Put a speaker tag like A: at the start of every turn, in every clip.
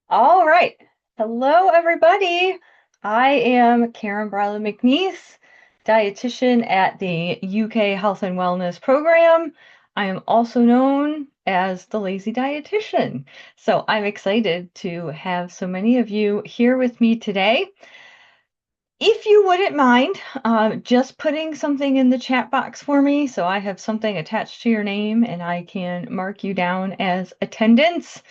A: All right. Hello, everybody. I am Bryla McNees, dietitian at the UK Health and Wellness Program. I am also known as the Lazy Dietitian. So I'm excited to have so many of you here with me today. If you wouldn't mind just putting something in the chat box for me so I have something attached to your name and I can mark you down as attendance.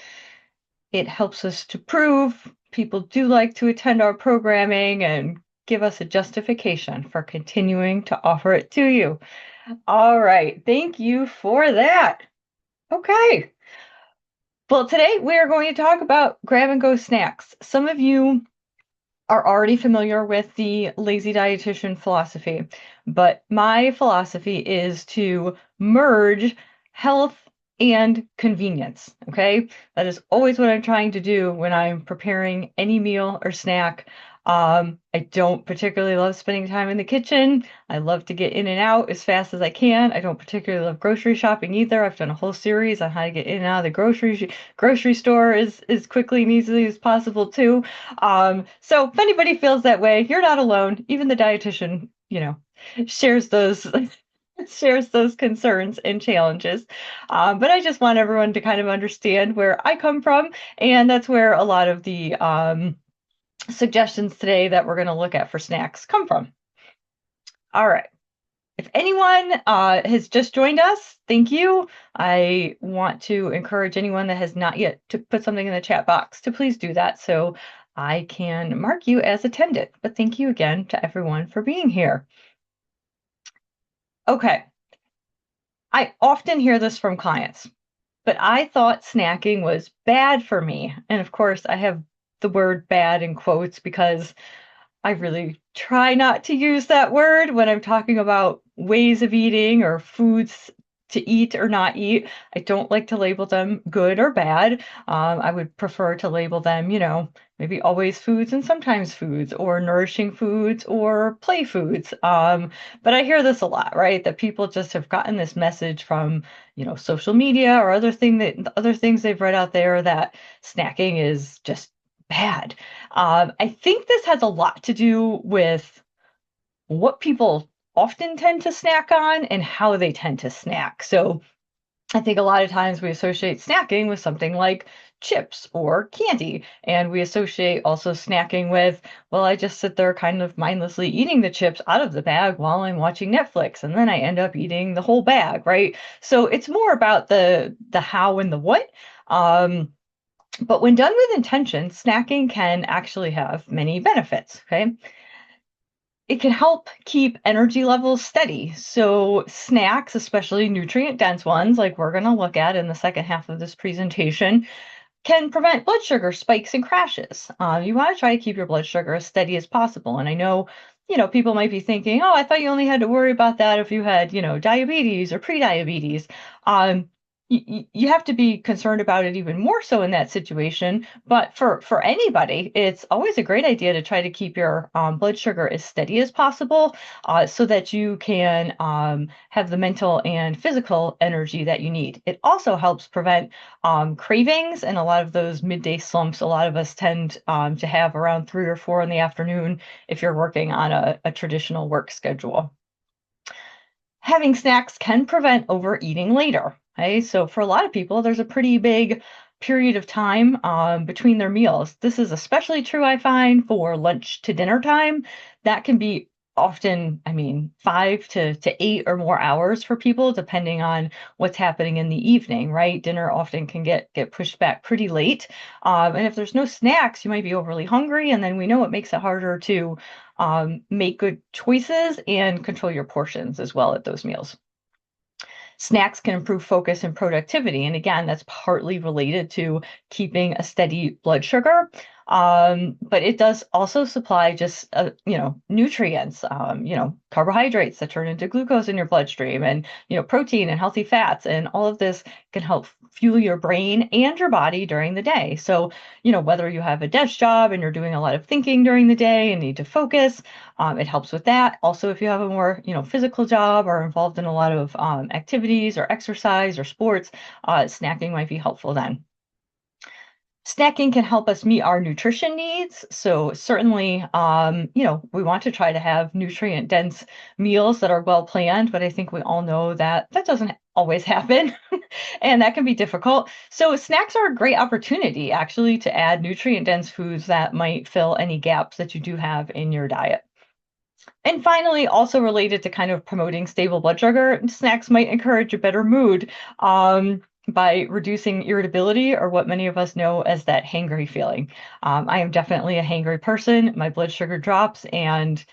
A: It helps us to prove people do like to attend our programming and give us a justification for continuing to offer it to you. All right, thank you for that. Okay, well, today we are going to talk about grab and go snacks. Some of you are already familiar with the lazy dietitian philosophy, but my philosophy is to merge health and convenience. Okay. That is always what I'm trying to do when I'm preparing any meal or snack. I don't particularly love spending time in the kitchen. I love to get in and out as fast as I can. I don't particularly love grocery shopping either. I've done a whole series on how to get in and out of the grocery store as quickly and easily as possible too. So if anybody feels that way, you're not alone. Even the dietitian, shares those shares those concerns and challenges. But I just want everyone to kind of understand where I come from, and that's where a lot of the suggestions today that we're going to look at for snacks come from. All right. If anyone has just joined us, thank you. I want to encourage anyone that has not yet to put something in the chat box to please do that so I can mark you as attended. But thank you again to everyone for being here. Okay, I often hear this from clients, but I thought snacking was bad for me. And of course, I have the word bad in quotes because I really try not to use that word when I'm talking about ways of eating or foods to eat or not eat. I don't like to label them good or bad. I would prefer to label them, maybe always foods and sometimes foods, or nourishing foods or play foods. But I hear this a lot, right? That people just have gotten this message from, social media or other things they've read out there that snacking is just bad. I think this has a lot to do with what people often tend to snack on and how they tend to snack. So I think a lot of times we associate snacking with something like chips or candy, and we associate also snacking with, well, I just sit there kind of mindlessly eating the chips out of the bag while I'm watching Netflix, and then I end up eating the whole bag, right? So it's more about the how and the what. But when done with intention, snacking can actually have many benefits. Okay. It can help keep energy levels steady. So, snacks, especially nutrient dense ones, like we're going to look at in the second half of this presentation, can prevent blood sugar spikes and crashes. You want to try to keep your blood sugar as steady as possible. And I know, people might be thinking, oh, I thought you only had to worry about that if you had, diabetes or prediabetes. Um, you have to be concerned about it even more so in that situation. But for anybody, it's always a great idea to try to keep your blood sugar as steady as possible, so that you can have the mental and physical energy that you need. It also helps prevent cravings and a lot of those midday slumps a lot of us tend to have around 3 or 4 in the afternoon if you're working on a traditional work schedule. Having snacks can prevent overeating later. Okay, so for a lot of people, there's a pretty big period of time between their meals. This is especially true, I find, for lunch to dinner time. That can be often, 5 to 8 or more hours for people, depending on what's happening in the evening, right? Dinner often can get pushed back pretty late. And if there's no snacks, you might be overly hungry, and then we know it makes it harder to make good choices and control your portions as well at those meals. Snacks can improve focus and productivity. And again, that's partly related to keeping a steady blood sugar. But it does also supply just, nutrients, carbohydrates that turn into glucose in your bloodstream and, protein and healthy fats. And all of this can help fuel your brain and your body during the day. So, whether you have a desk job and you're doing a lot of thinking during the day and need to focus, it helps with that. Also, if you have a more, physical job or involved in a lot of activities or exercise or sports, snacking might be helpful then. Snacking can help us meet our nutrition needs. So certainly, we want to try to have nutrient dense meals that are well planned, but I think we all know that that doesn't always happen and that can be difficult. So snacks are a great opportunity actually to add nutrient dense foods that might fill any gaps that you do have in your diet. And finally, also related to kind of promoting stable blood sugar, snacks might encourage a better mood by reducing irritability, or what many of us know as that hangry feeling. I am definitely a hangry person. My blood sugar drops, and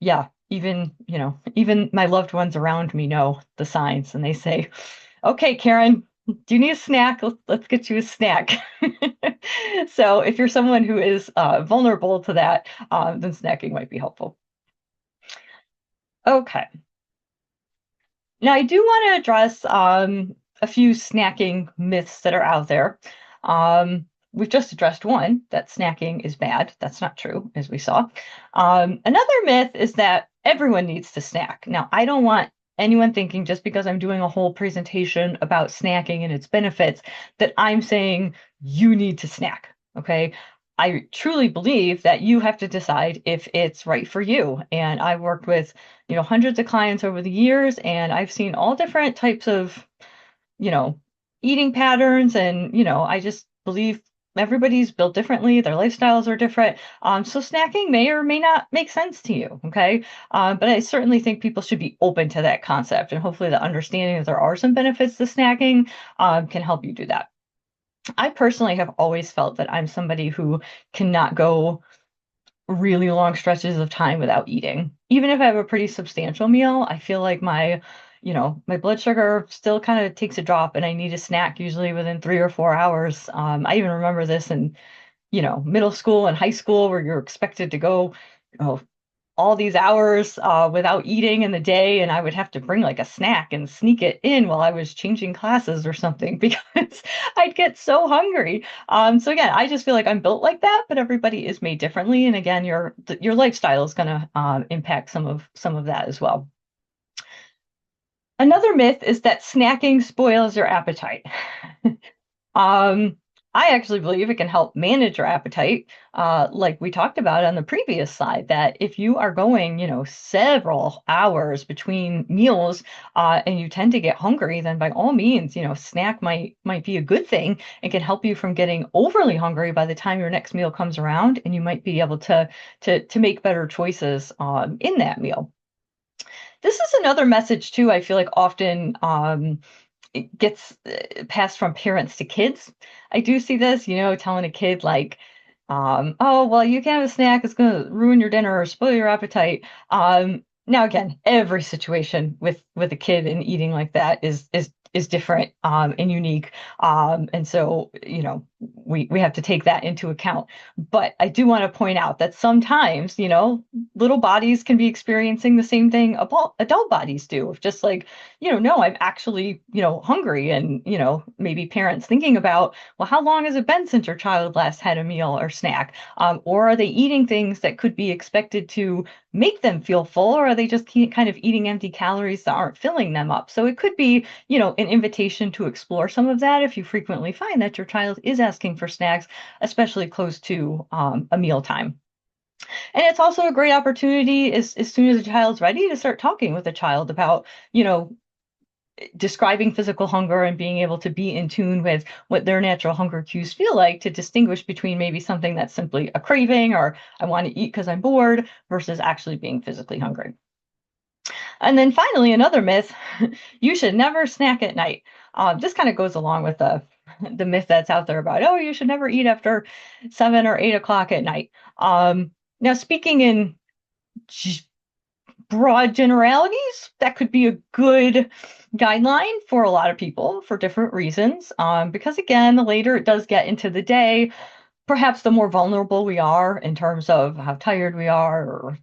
A: yeah, even my loved ones around me know the signs, and they say, "Okay, Karen, do you need a snack? Let's get you a snack." So if you're someone who is vulnerable to that, then snacking might be helpful. Okay. Now, I do want to address a few snacking myths that are out there. We've just addressed one, that snacking is bad. That's not true, as we saw. Another myth is that everyone needs to snack. Now, I don't want anyone thinking just because I'm doing a whole presentation about snacking and its benefits that I'm saying you need to snack. Okay. I truly believe that you have to decide if it's right for you. And I've worked with hundreds of clients over the years, and I've seen all different types of, you know, eating patterns. And, I just believe everybody's built differently. Their lifestyles are different. So snacking may or may not make sense to you. Okay. But I certainly think people should be open to that concept. And hopefully the understanding that there are some benefits to snacking can help you do that. I personally have always felt that I'm somebody who cannot go really long stretches of time without eating. Even if I have a pretty substantial meal, I feel like my blood sugar still kind of takes a drop and I need a snack usually within 3 or 4 hours. I even remember this in, middle school and high school where you're expected to go, oh, all these hours without eating in the day, and I would have to bring like a snack and sneak it in while I was changing classes or something because I'd get so hungry. So again, I just feel like I'm built like that, but everybody is made differently, and again, your lifestyle is going to impact some of that as well. Another myth is that snacking spoils your appetite. Um, I actually believe it can help manage your appetite, like we talked about on the previous slide, that if you are going, several hours between meals, and you tend to get hungry, then by all means, snack might be a good thing and can help you from getting overly hungry by the time your next meal comes around, and you might be able to make better choices in that meal. This is another message too, I feel like often it gets passed from parents to kids. I do see this, telling a kid like, oh, well, you can have a snack, it's going to ruin your dinner or spoil your appetite. Now again, every situation with a kid and eating like that is different and unique. And so, we have to take that into account. But I do want to point out that sometimes, little bodies can be experiencing the same thing adult bodies do. Of just like, no, I'm actually, hungry. And, maybe parents thinking about, well, how long has it been since your child last had a meal or snack? Or are they eating things that could be expected to make them feel full, or are they just kind of eating empty calories that aren't filling them up? So it could be, an invitation to explore some of that if you frequently find that your child is asking for snacks, especially close to a meal time. And it's also a great opportunity as soon as a child's ready to start talking with a child about, describing physical hunger and being able to be in tune with what their natural hunger cues feel like, to distinguish between maybe something that's simply a craving or I want to eat because I'm bored versus actually being physically hungry. And then finally, another myth, you should never snack at night. This kind of goes along with the myth that's out there about, oh, you should never eat after 7 or 8 o'clock at night. Now, speaking in broad generalities, that could be a good guideline for a lot of people for different reasons. Because again, the later it does get into the day, perhaps the more vulnerable we are in terms of how tired we are, or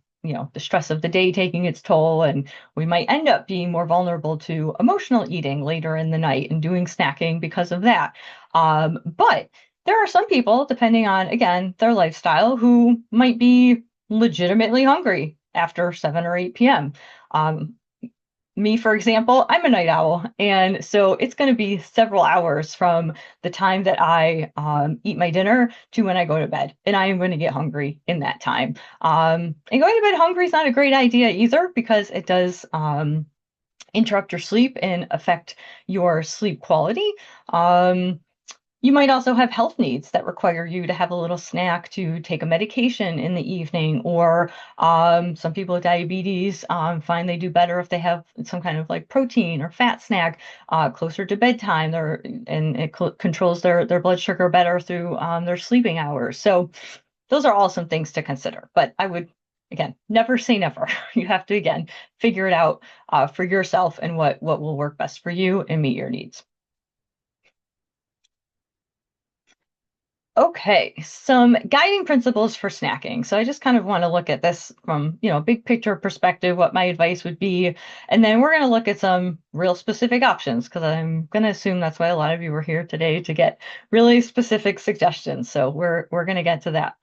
A: the stress of the day taking its toll, and we might end up being more vulnerable to emotional eating later in the night and doing snacking because of that. But there are some people, depending on, again, their lifestyle, who might be legitimately hungry after 7 or 8 p.m. Me, for example, I'm a night owl, and so it's going to be several hours from the time that I eat my dinner to when I go to bed, and I am going to get hungry in that time. And going to bed hungry is not a great idea either because it does interrupt your sleep and affect your sleep quality. Um, you might also have health needs that require you to have a little snack to take a medication in the evening, or some people with diabetes find they do better if they have some kind of like protein or fat snack closer to bedtime. And it controls their blood sugar better through their sleeping hours. So those are all some things to consider. But I would, again, never say never. You have to, again, figure it out for yourself and what will work best for you and meet your needs. Okay, some guiding principles for snacking. So I just kind of want to look at this from, big picture perspective, what my advice would be. And then we're going to look at some real specific options because I'm going to assume that's why a lot of you were here today to get really specific suggestions. So we're going to get to that.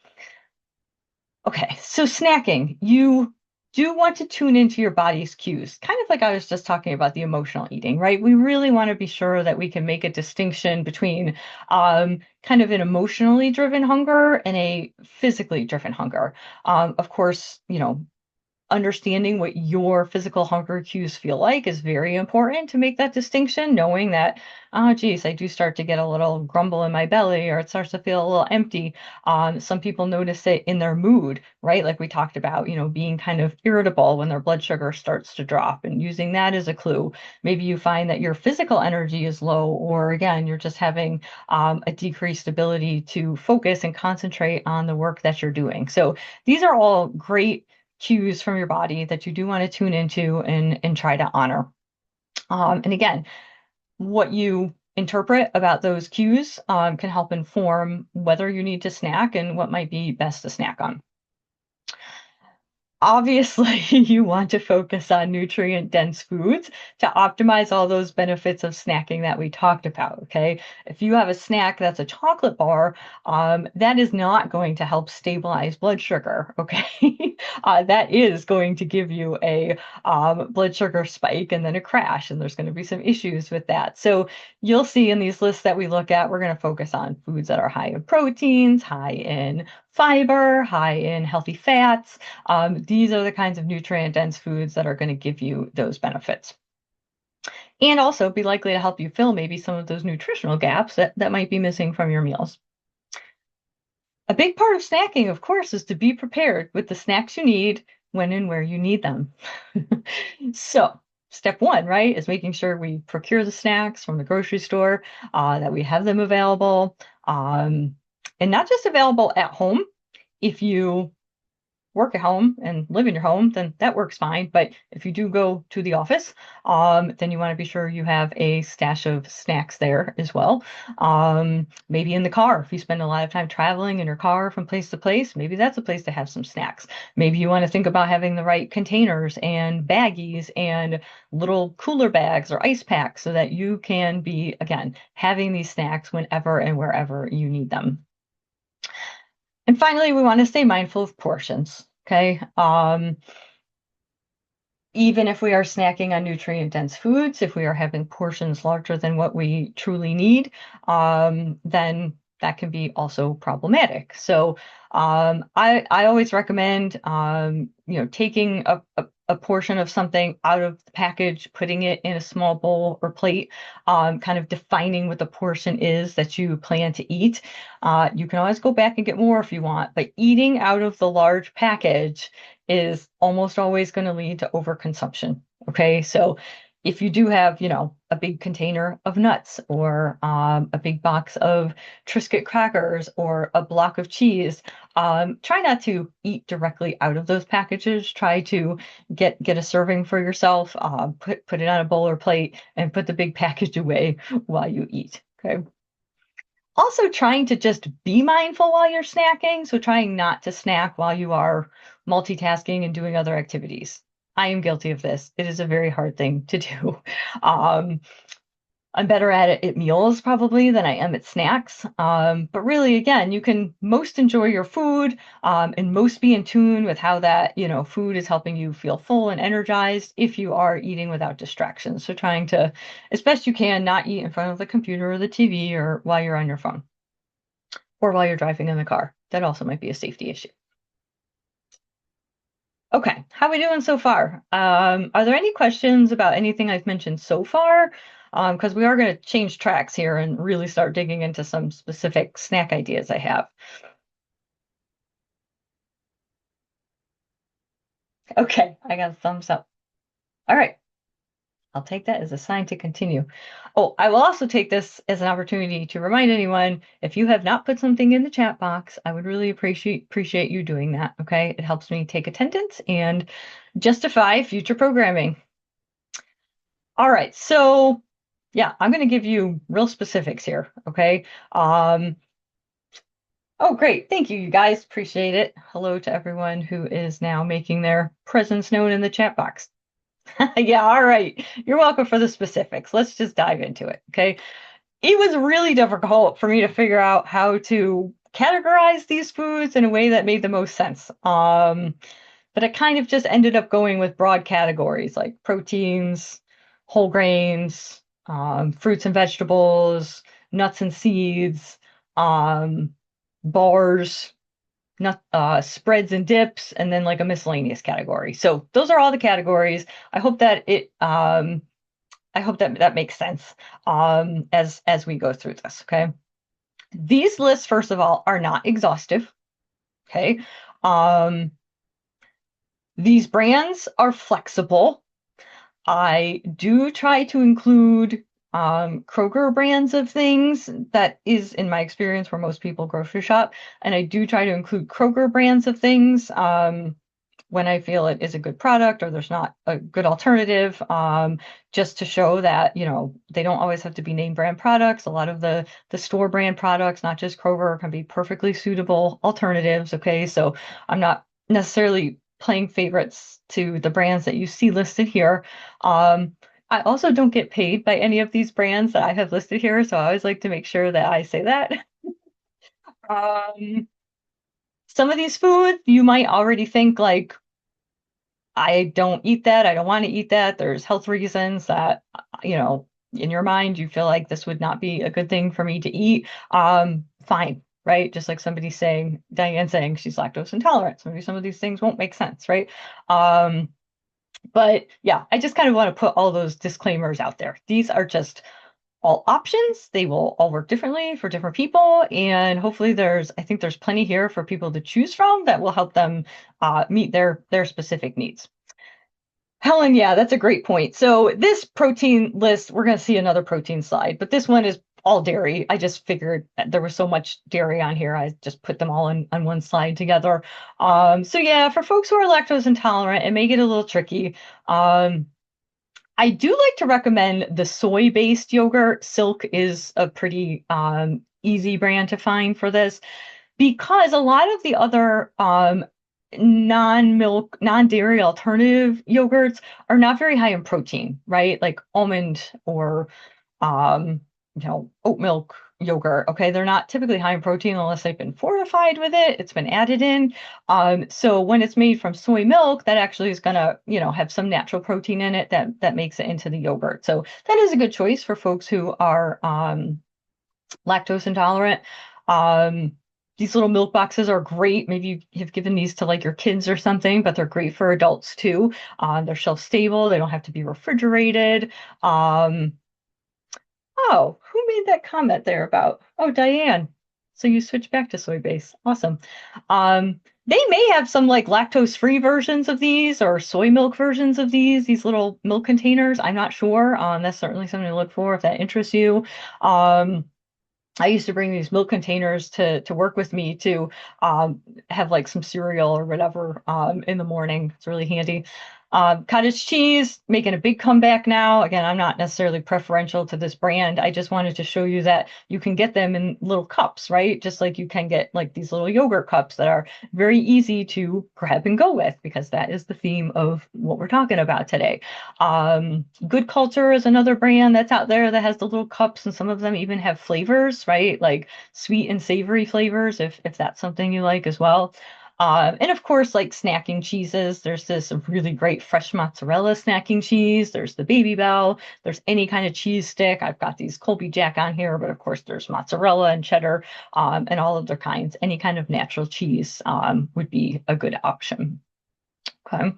A: Okay, so snacking, you do want to tune into your body's cues, kind of like I was just talking about the emotional eating, right? We really want to be sure that we can make a distinction between kind of an emotionally driven hunger and a physically driven hunger. Of course, understanding what your physical hunger cues feel like is very important to make that distinction, knowing that, oh, geez, I do start to get a little grumble in my belly or it starts to feel a little empty. Some people notice it in their mood, right? Like we talked about, being kind of irritable when their blood sugar starts to drop and using that as a clue. Maybe you find that your physical energy is low, or again, you're just having a decreased ability to focus and concentrate on the work that you're doing. So these are all great cues from your body that you do want to tune into and try to honor. And again, what you interpret about those cues can help inform whether you need to snack and what might be best to snack on. Obviously, you want to focus on nutrient dense foods to optimize all those benefits of snacking that we talked about. Okay. If you have a snack that's a chocolate bar, that is not going to help stabilize blood sugar. Okay. That is going to give you a blood sugar spike and then a crash, and there's going to be some issues with that. So you'll see in these lists that we look at, we're going to focus on foods that are high in proteins, high in fiber, high in healthy fats. These are the kinds of nutrient dense foods that are going to give you those benefits. And also be likely to help you fill maybe some of those nutritional gaps that might be missing from your meals. A big part of snacking, of course, is to be prepared with the snacks you need when and where you need them. So, step one, right, is making sure we procure the snacks from the grocery store, that we have them available, and not just available at home. If you work at home and live in your home, then that works fine. But if you do go to the office, then you want to be sure you have a stash of snacks there as well. Maybe in the car, if you spend a lot of time traveling in your car from place to place, maybe that's a place to have some snacks. Maybe you want to think about having the right containers and baggies and little cooler bags or ice packs so that you can be, again, having these snacks whenever and wherever you need them. And finally, we want to stay mindful of portions. Okay. Even if we are snacking on nutrient dense foods, if we are having portions larger than what we truly need, then that can be also problematic. So I always recommend taking a portion of something out of the package, putting it in a small bowl or plate, kind of defining what the portion is that you plan to eat. You can always go back and get more if you want, but eating out of the large package is almost always going to lead to overconsumption. Okay, so if you do have, a big container of nuts or a big box of Triscuit crackers or a block of cheese, try not to eat directly out of those packages. Try to get a serving for yourself, put it on a bowl or plate, and put the big package away while you eat. Okay. Also, trying to just be mindful while you're snacking. So, trying not to snack while you are multitasking and doing other activities. I am guilty of this. It is a very hard thing to do. Um, I'm better at it at meals probably than I am at snacks. But really, again, you can most enjoy your food and most be in tune with how that, food is helping you feel full and energized if you are eating without distractions. So trying to, as best you can, not eat in front of the computer or the TV or while you're on your phone or while you're driving in the car. That also might be a safety issue. Okay, how are we doing so far? Are there any questions about anything I've mentioned so far? Because we are going to change tracks here and really start digging into some specific snack ideas I have. Okay, I got a thumbs up. All right, I'll take that as a sign to continue. Oh, I will also take this as an opportunity to remind anyone, if you have not put something in the chat box, I would really appreciate you doing that. Okay, it helps me take attendance and justify future programming. All right, so yeah, I'm going to give you real specifics here, okay? Oh, great. Thank you, you guys. Appreciate it. Hello to everyone who is now making their presence known in the chat box. Yeah, all right. You're welcome for the specifics. Let's just dive into it, okay? It was really difficult for me to figure out how to categorize these foods in a way that made the most sense. But I kind of just ended up going with broad categories like proteins, whole grains, fruits and vegetables, nuts and seeds, um, bars, spreads and dips, and then like a miscellaneous category. So those are all the categories. I hope that that makes sense as we go through this. Okay. These lists, first of all, are not exhaustive. Okay. Um, these brands are flexible. I do try to include Kroger brands of things. That is, in my experience, where most people grocery shop. And I do try to include Kroger brands of things when I feel it is a good product or there's not a good alternative, just to show that, they don't always have to be name brand products. A lot of the store brand products, not just Kroger, can be perfectly suitable alternatives. Okay, so I'm not necessarily playing favorites to the brands that you see listed here. I also don't get paid by any of these brands that I have listed here, so I always like to make sure that I say that. Um, some of these foods you might already think like, I don't eat that. I don't want to eat that. There's health reasons that, in your mind, you feel like this would not be a good thing for me to eat. Fine, right? Just like somebody saying, Diane saying she's lactose intolerant. So maybe some of these things won't make sense, right? But yeah, I just kind of want to put all those disclaimers out there. These are just all options. They will all work differently for different people. And hopefully I think there's plenty here for people to choose from that will help them meet their specific needs. Helen, yeah, that's a great point. So this protein list, we're going to see another protein slide, but this one is all dairy. I just figured there was so much dairy on here. I just put them all on one slide together. So yeah, for folks who are lactose intolerant, it may get a little tricky. I do like to recommend the soy-based yogurt. Silk is a pretty easy brand to find for this because a lot of the other non-milk, non-dairy alternative yogurts are not very high in protein, right? Like almond or um, oat milk yogurt. Okay, they're not typically high in protein unless they've been fortified with it. It's been added in. So when it's made from soy milk, that actually is gonna, have some natural protein in it that makes it into the yogurt. So that is a good choice for folks who are lactose intolerant. Um, these little milk boxes are great. Maybe you have given these to like your kids or something, but they're great for adults too. They're shelf stable. They don't have to be refrigerated. Oh, who made that comment there about? Oh, Diane. So you switched back to soy base. Awesome. They may have some like lactose-free versions of these or soy milk versions of these little milk containers. I'm not sure. That's certainly something to look for if that interests you. I used to bring these milk containers to work with me to have like some cereal or whatever in the morning. It's really handy. Cottage cheese making a big comeback now. Again, I'm not necessarily preferential to this brand. I just wanted to show you that you can get them in little cups, right? Just like you can get like these little yogurt cups that are very easy to grab and go with, because that is the theme of what we're talking about today. Good Culture is another brand that's out there that has the little cups, and some of them even have flavors, right? Like sweet and savory flavors, if that's something you like as well. And of course, like snacking cheeses, there's this really great fresh mozzarella snacking cheese. There's the Baby Bell. There's any kind of cheese stick. I've got these Colby Jack on here, but of course, there's mozzarella and cheddar, and all of their kinds. Any kind of natural cheese would be a good option. Okay.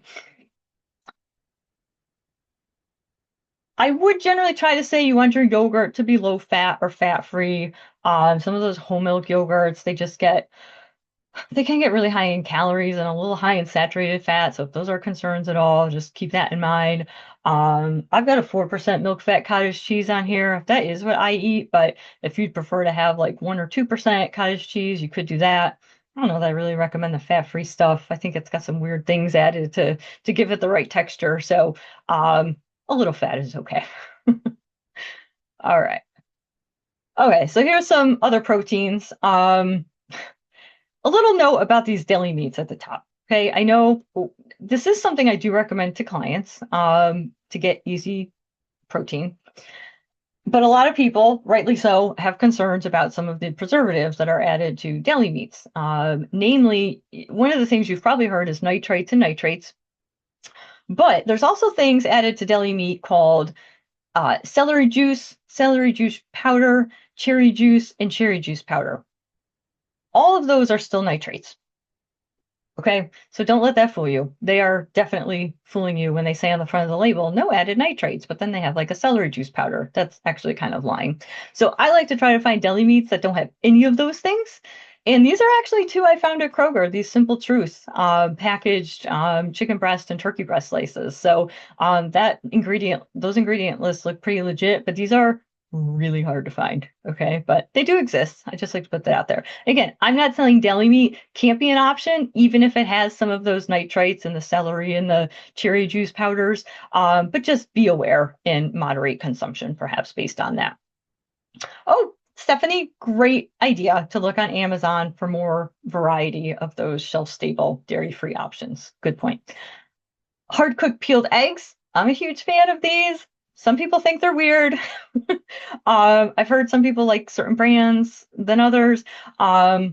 A: I would generally try to say you want your yogurt to be low fat or fat free. Some of those whole milk yogurts, they can get really high in calories and a little high in saturated fat. So if those are concerns at all, just keep that in mind. I've got a 4% milk fat cottage cheese on here. That is what I eat, but if you'd prefer to have like 1 or 2% cottage cheese, you could do that. I don't know that I really recommend the fat-free stuff. I think it's got some weird things added to give it the right texture. So a little fat is okay. All right. Okay, so here's some other proteins. A little note about these deli meats at the top. Okay, I know this is something I do recommend to clients to get easy protein, but a lot of people, rightly so, have concerns about some of the preservatives that are added to deli meats. Namely, one of the things you've probably heard is nitrates and nitrates, but there's also things added to deli meat called celery juice powder, cherry juice, and cherry juice powder. All of those are still nitrates. Okay, so don't let that fool you. They are definitely fooling you when they say on the front of the label, no added nitrates, but then they have like a celery juice powder. That's actually kind of lying. So I like to try to find deli meats that don't have any of those things. And these are actually two I found at Kroger, these Simple Truth packaged chicken breast and turkey breast slices. So those ingredient lists look pretty legit, but these are really hard to find. Okay, but they do exist. I just like to put that out there. Again, I'm not saying deli meat can't be an option, even if it has some of those nitrates and the celery and the cherry juice powders. But just be aware and moderate consumption, perhaps based on that. Oh, Stephanie, great idea to look on Amazon for more variety of those shelf-stable dairy-free options. Good point. Hard cooked peeled eggs. I'm a huge fan of these. Some people think they're weird. I've heard some people like certain brands than others. I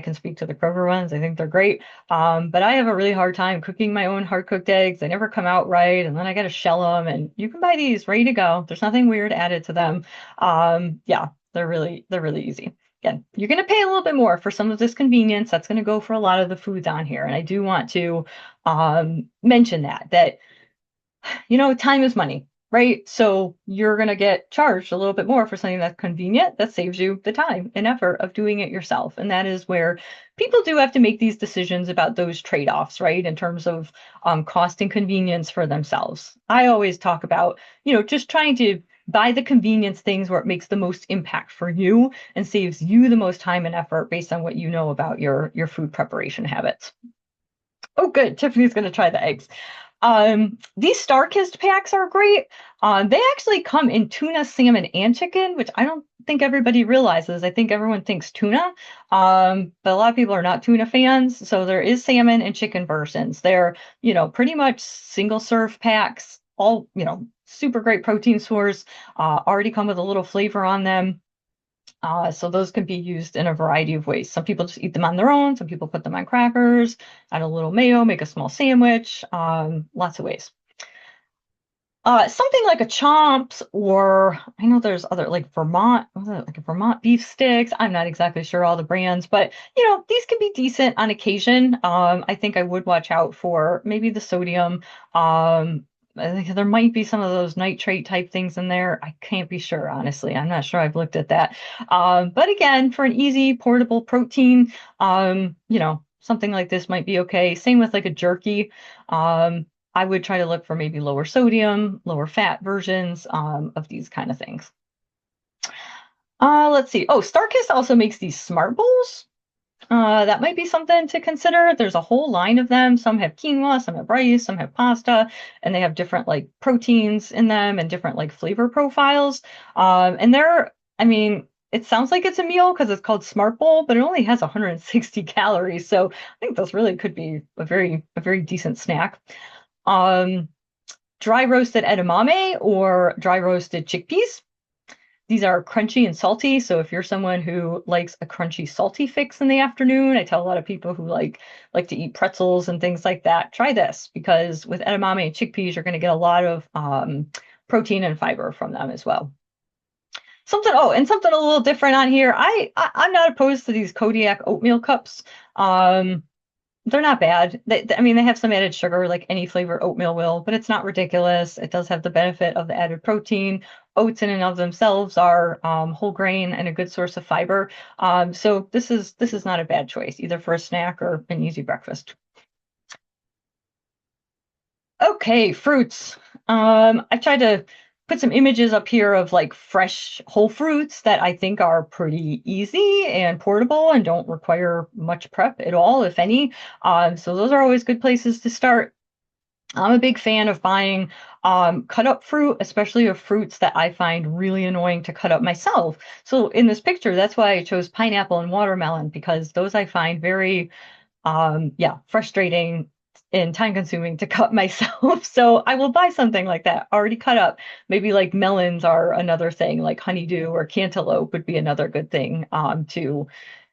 A: can speak to the Kroger ones. I think they're great. But I have a really hard time cooking my own hard cooked eggs. They never come out right, and then I got to shell them. And you can buy these ready to go. There's nothing weird added to them. Yeah, they're really easy. Again, you're going to pay a little bit more for some of this convenience. That's going to go for a lot of the foods on here. And I do want to mention that time is money, right? So you're going to get charged a little bit more for something that's convenient, that saves you the time and effort of doing it yourself. And that is where people do have to make these decisions about those trade-offs, right? In terms of cost and convenience for themselves. I always talk about, just trying to buy the convenience things where it makes the most impact for you and saves you the most time and effort based on what you know about your food preparation habits. Oh, good. Tiffany's going to try the eggs. These Starkist packs are great. They actually come in tuna, salmon, and chicken, which I don't think everybody realizes. I think everyone thinks tuna, but a lot of people are not tuna fans. So there is salmon and chicken versions. They're, pretty much single serve packs, all, super great protein source, already come with a little flavor on them. So those can be used in a variety of ways. Some people just eat them on their own. Some people put them on crackers, add a little mayo, make a small sandwich, lots of ways. Something like a Chomps, or I know there's other like Vermont, like a Vermont beef sticks. I'm not exactly sure all the brands, but these can be decent on occasion. I think I would watch out for maybe the sodium. I think there might be some of those nitrate type things in there. I can't be sure, honestly. I'm not sure I've looked at that. But again, for an easy portable protein, something like this might be okay. Same with like a jerky. I would try to look for maybe lower sodium, lower fat versions of these kind of things. Let's see. Oh, Starkist also makes these smart bowls. That might be something to consider. There's a whole line of them. Some have quinoa, some have rice, some have pasta, and they have different like proteins in them and different like flavor profiles. And they're, I mean, it sounds like it's a meal because it's called Smart Bowl, but it only has 160 calories. So I think this really could be a very decent snack. Um, Dry roasted edamame or dry roasted chickpeas. These are crunchy and salty. So if you're someone who likes a crunchy, salty fix in the afternoon, I tell a lot of people who like to eat pretzels and things like that, try this because with edamame and chickpeas, you're going to get a lot of protein and fiber from them as well. Something a little different on here. I'm not opposed to these Kodiak oatmeal cups. Um, they're not bad. I mean, they have some added sugar, like any flavored oatmeal will, but it's not ridiculous. It does have the benefit of the added protein. Oats in and of themselves are whole grain and a good source of fiber. So this is not a bad choice, either for a snack or an easy breakfast. Okay, fruits. I tried to put some images up here of like fresh whole fruits that I think are pretty easy and portable and don't require much prep at all, if any. So those are always good places to start. I'm a big fan of buying cut up fruit, especially of fruits that I find really annoying to cut up myself. So in this picture, that's why I chose pineapple and watermelon because those I find very yeah, frustrating and time consuming to cut myself. So I will buy something like that already cut up. Maybe like melons are another thing, like honeydew or cantaloupe would be another good thing to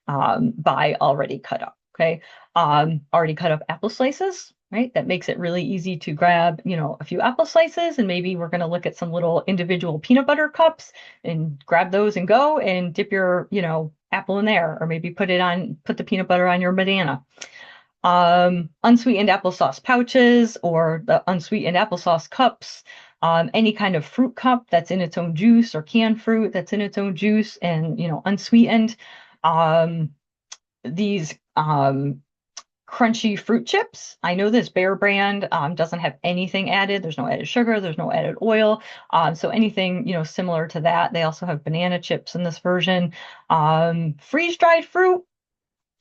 A: buy already cut up. Okay. Already cut up apple slices, right? That makes it really easy to grab, a few apple slices, and maybe we're going to look at some little individual peanut butter cups and grab those and go and dip your, apple in there, or maybe put the peanut butter on your banana. Unsweetened applesauce pouches or the unsweetened applesauce cups. Any kind of fruit cup that's in its own juice or canned fruit that's in its own juice and unsweetened. Um, these crunchy fruit chips. I know this Bear brand doesn't have anything added. There's no added sugar. There's no added oil. So anything similar to that. They also have banana chips in this version. Freeze dried fruit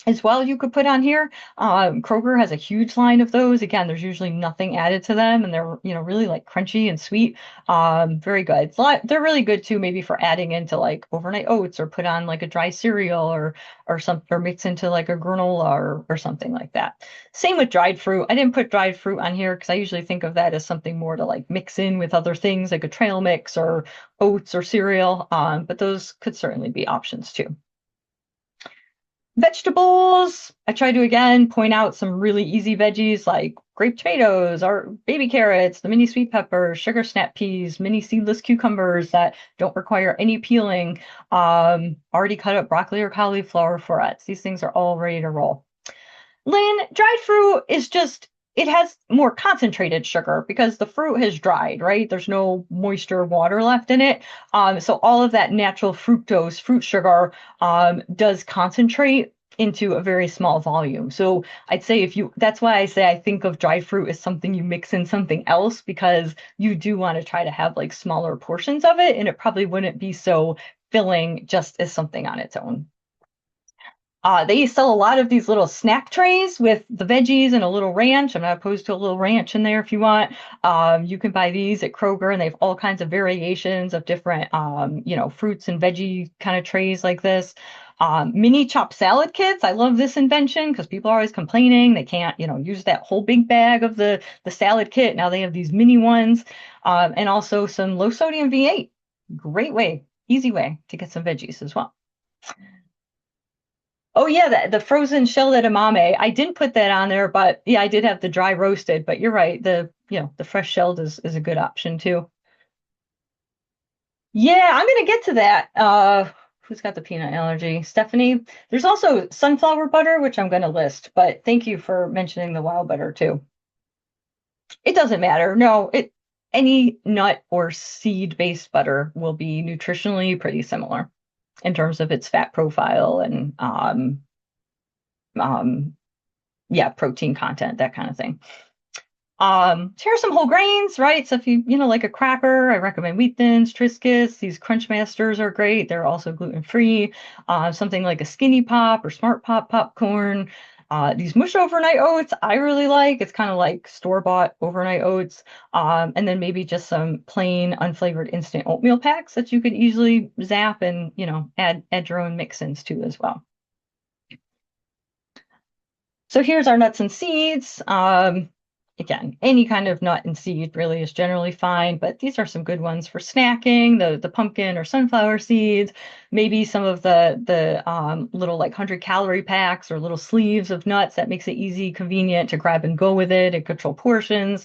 A: as well you could put on here. Kroger has a huge line of those. Again, there's usually nothing added to them, and they're really like crunchy and sweet. Very good. They're really good too, maybe for adding into like overnight oats or put on like a dry cereal or mix into like a granola or something like that. Same with dried fruit. I didn't put dried fruit on here because I usually think of that as something more to like mix in with other things like a trail mix or oats or cereal. But those could certainly be options too. Vegetables, I try to again point out some really easy veggies like grape tomatoes or baby carrots, the mini sweet peppers, sugar snap peas, mini seedless cucumbers that don't require any peeling, already cut up broccoli or cauliflower florets. These things are all ready to roll. Lynn, dried fruit is just, it has more concentrated sugar because the fruit has dried, right? There's no moisture, water left in it. So all of that natural fructose, fruit sugar, does concentrate into a very small volume. So I'd say that's why I say I think of dried fruit as something you mix in something else because you do want to try to have like smaller portions of it, and it probably wouldn't be so filling just as something on its own. They sell a lot of these little snack trays with the veggies and a little ranch. I'm not opposed to a little ranch in there if you want. You can buy these at Kroger, and they have all kinds of variations of different, fruits and veggie kind of trays like this. Mini chopped salad kits. I love this invention because people are always complaining they can't, use that whole big bag of the salad kit. Now they have these mini ones, and also some low sodium V8. Great way, easy way to get some veggies as well. Oh yeah, the frozen shelled edamame. I didn't put that on there, but yeah, I did have the dry roasted. But you're right, the fresh shelled is a good option too. Yeah, I'm gonna get to that. Who's got the peanut allergy? Stephanie. There's also sunflower butter, which I'm gonna list, but thank you for mentioning the wild butter too. It doesn't matter. No, any nut or seed-based butter will be nutritionally pretty similar in terms of its fat profile and um, yeah, protein content, that kind of thing. So here's some whole grains, right? So if you know, like a cracker, I recommend wheat thins, Triscuits. These Crunch Masters are great. They're also gluten-free. Something like a Skinny Pop or Smart Pop popcorn. These mush overnight oats, I really like. It's kind of like store-bought overnight oats. And then maybe just some plain unflavored instant oatmeal packs that you could easily zap and, you know, add your own mix-ins to as well. So here's our nuts and seeds. Again, any kind of nut and seed really is generally fine, but these are some good ones for snacking. The pumpkin or sunflower seeds, maybe some of the little like 100-calorie packs or little sleeves of nuts that makes it easy, convenient to grab and go with it and control portions.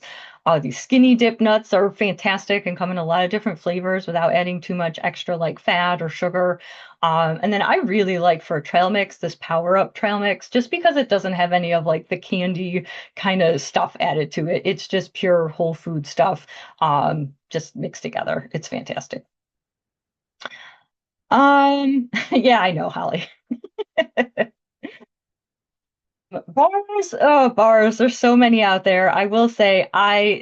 A: These skinny dip nuts are fantastic and come in a lot of different flavors without adding too much extra like fat or sugar. And then I really like for a trail mix, this Power Up trail mix, just because it doesn't have any of like the candy kind of stuff added to it. It's just pure whole food stuff, just mixed together. It's fantastic. Yeah, I know, Holly. Bars, oh, bars. There's so many out there. I will say,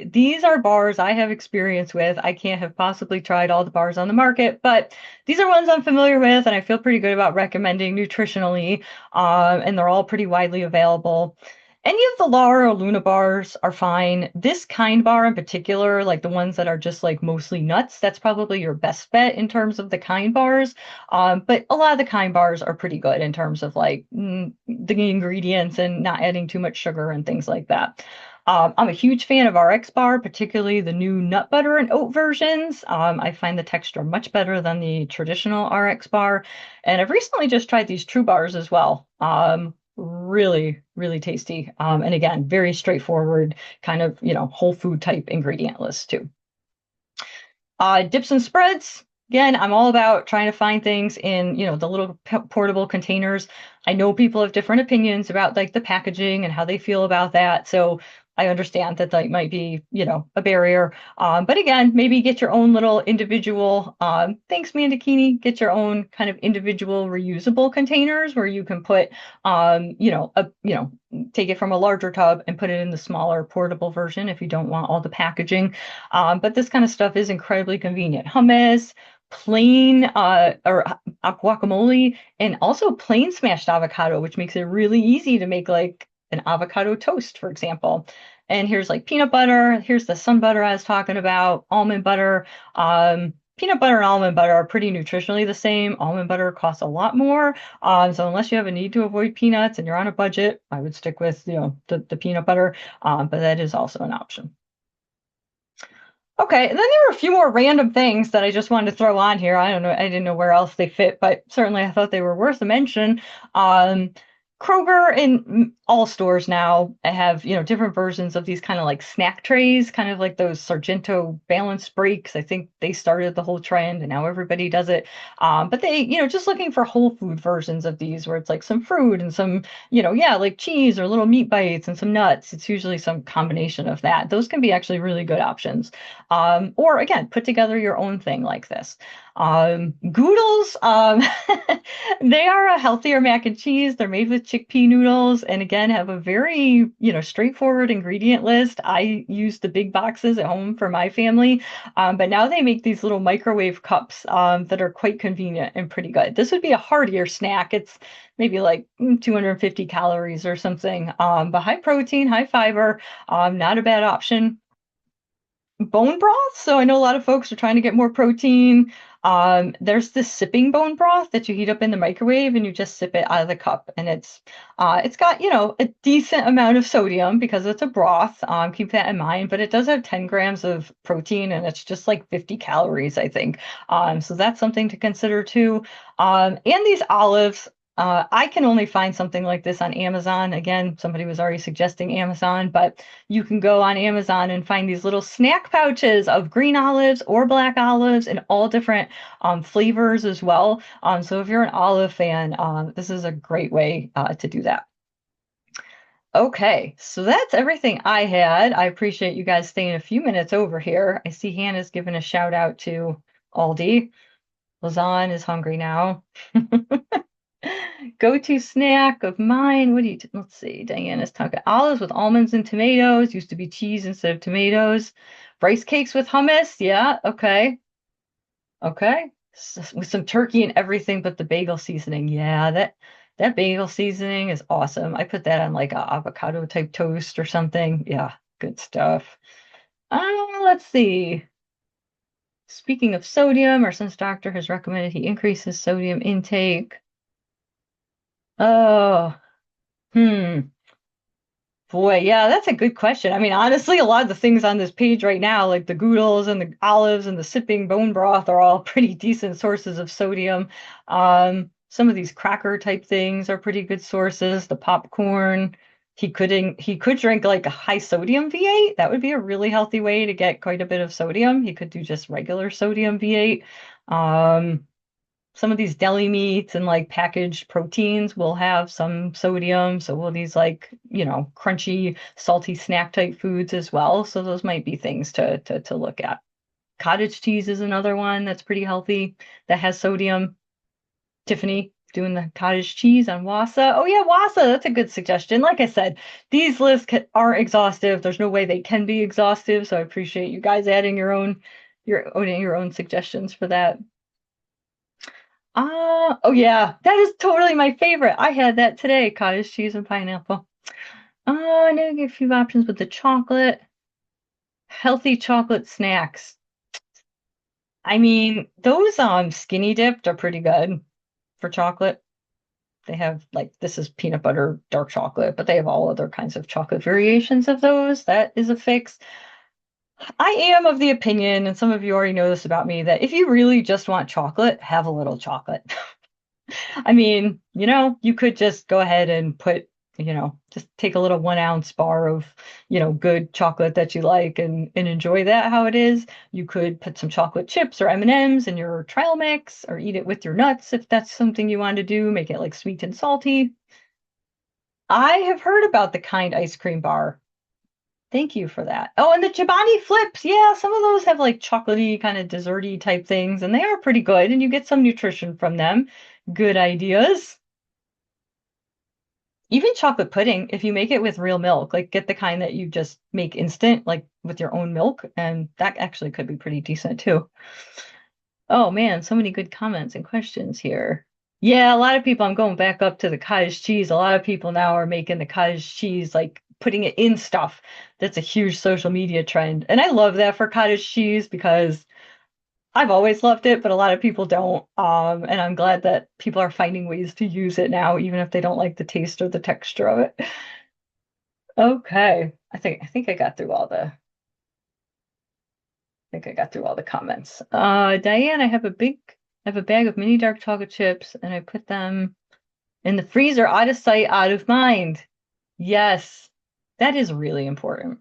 A: these are bars I have experience with. I can't have possibly tried all the bars on the market, but these are ones I'm familiar with, and I feel pretty good about recommending nutritionally. And they're all pretty widely available. Any of the Lara or Luna bars are fine. This kind bar in particular, like the ones that are just like mostly nuts, that's probably your best bet in terms of the kind bars. But a lot of the kind bars are pretty good in terms of like the ingredients and not adding too much sugar and things like that. I'm a huge fan of RX bar, particularly the new nut butter and oat versions. I find the texture much better than the traditional RX bar. And I've recently just tried these True bars as well. Really, really tasty. And again, very straightforward, kind of, you know, whole food type ingredient list too. Dips and spreads. Again, I'm all about trying to find things in, you know, the little portable containers. I know people have different opinions about like the packaging and how they feel about that. So I understand that that might be, you know, a barrier. But again, maybe get your own little individual, thanks, Mandakini, get your own kind of individual reusable containers where you can put, take it from a larger tub and put it in the smaller portable version if you don't want all the packaging. But this kind of stuff is incredibly convenient. Hummus, plain guacamole, and also plain smashed avocado, which makes it really easy to make like an avocado toast, for example. And here's like peanut butter. Here's the sun butter I was talking about, almond butter. Peanut butter and almond butter are pretty nutritionally the same. Almond butter costs a lot more. So unless you have a need to avoid peanuts and you're on a budget, I would stick with, you know, the peanut butter. But that is also an option. Okay, and then there were a few more random things that I just wanted to throw on here. I don't know, I didn't know where else they fit, but certainly I thought they were worth a mention. Um, Kroger and all stores now have, you know, different versions of these kind of like snack trays, kind of like those Sargento balance breaks. I think they started the whole trend and now everybody does it. But they, you know, just looking for whole food versions of these where it's like some fruit and some, you know, yeah, like cheese or little meat bites and some nuts. It's usually some combination of that. Those can be actually really good options. Or again, put together your own thing like this. Goodles, they are a healthier mac and cheese. They're made with chickpea noodles and again have a very, you know, straightforward ingredient list. I use the big boxes at home for my family, but now they make these little microwave cups that are quite convenient and pretty good. This would be a heartier snack. It's maybe like 250 calories or something, but high protein, high fiber, not a bad option. Bone broth. So I know a lot of folks are trying to get more protein. There's this sipping bone broth that you heat up in the microwave and you just sip it out of the cup. And it's got, you know, a decent amount of sodium because it's a broth. Keep that in mind, but it does have 10 grams of protein and it's just like 50 calories, I think. So that's something to consider too. And these olives. I can only find something like this on Amazon. Again, somebody was already suggesting Amazon, but you can go on Amazon and find these little snack pouches of green olives or black olives in all different flavors as well. So if you're an olive fan, this is a great way to do that. Okay, so that's everything I had. I appreciate you guys staying a few minutes over here. I see Hannah's given a shout out to Aldi. Lazan is hungry now. Go-to snack of mine. What do you, let's see. Diana's talking olives with almonds and tomatoes. Used to be cheese instead of tomatoes. Rice cakes with hummus. Yeah, okay. Okay. With some turkey and everything but the bagel seasoning. Yeah, that bagel seasoning is awesome. I put that on like a avocado type toast or something. Yeah, good stuff. Let's see. Speaking of sodium, our son's doctor has recommended he increase his sodium intake. Oh, hmm. Boy, yeah, that's a good question. I mean, honestly, a lot of the things on this page right now, like the goodals and the olives and the sipping bone broth, are all pretty decent sources of sodium. Some of these cracker type things are pretty good sources. The popcorn, he could drink like a high sodium V8. That would be a really healthy way to get quite a bit of sodium. He could do just regular sodium V8. Um, some of these deli meats and like packaged proteins will have some sodium. So will these like, crunchy, salty snack type foods as well. So those might be things to look at. Cottage cheese is another one that's pretty healthy that has sodium. Tiffany doing the cottage cheese on wasa. Oh yeah, wasa, that's a good suggestion. Like I said, these lists are exhaustive. There's no way they can be exhaustive. So I appreciate you guys adding your own suggestions for that. Oh yeah, that is totally my favorite. I had that today, cottage cheese and pineapple. I know a few options with the chocolate. Healthy chocolate snacks. I mean, those skinny dipped are pretty good for chocolate. They have like this is peanut butter dark chocolate, but they have all other kinds of chocolate variations of those. That is a fix. I am of the opinion, and some of you already know this about me, that if you really just want chocolate, have a little chocolate. I mean, you could just go ahead and just take a little 1 ounce bar of, good chocolate that you like and enjoy that how it is. You could put some chocolate chips or M&Ms in your trail mix or eat it with your nuts if that's something you want to do. Make it like sweet and salty. I have heard about the Kind ice cream bar. Thank you for that. Oh, and the Chobani flips. Yeah, some of those have like chocolatey kind of desserty type things, and they are pretty good, and you get some nutrition from them. Good ideas. Even chocolate pudding, if you make it with real milk, like get the kind that you just make instant, like with your own milk, and that actually could be pretty decent too. Oh man, so many good comments and questions here. Yeah, a lot of people, I'm going back up to the cottage cheese. A lot of people now are making the cottage cheese, like putting it in stuff. That's a huge social media trend. And I love that for cottage cheese because I've always loved it, but a lot of people don't. And I'm glad that people are finding ways to use it now, even if they don't like the taste or the texture of it. Okay. I think I got through all the comments. Diane, I have a bag of mini dark chocolate chips and I put them in the freezer, out of sight, out of mind. Yes, that is really important.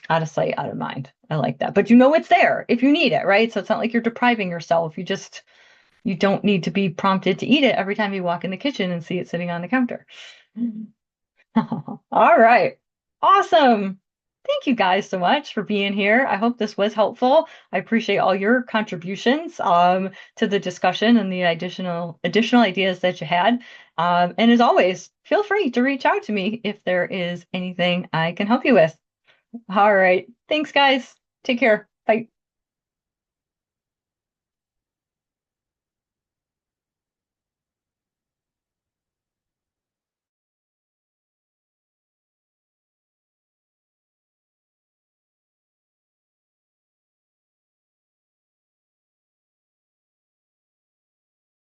A: Out of sight, out of mind. I like that. But you know it's there if you need it, right? So it's not like you're depriving yourself. You don't need to be prompted to eat it every time you walk in the kitchen and see it sitting on the counter. All right. Awesome. Thank you guys so much for being here. I hope this was helpful. I appreciate all your contributions to the discussion and the additional ideas that you had. And as always, feel free to reach out to me if there is anything I can help you with. All right. Thanks, guys. Take care. Bye.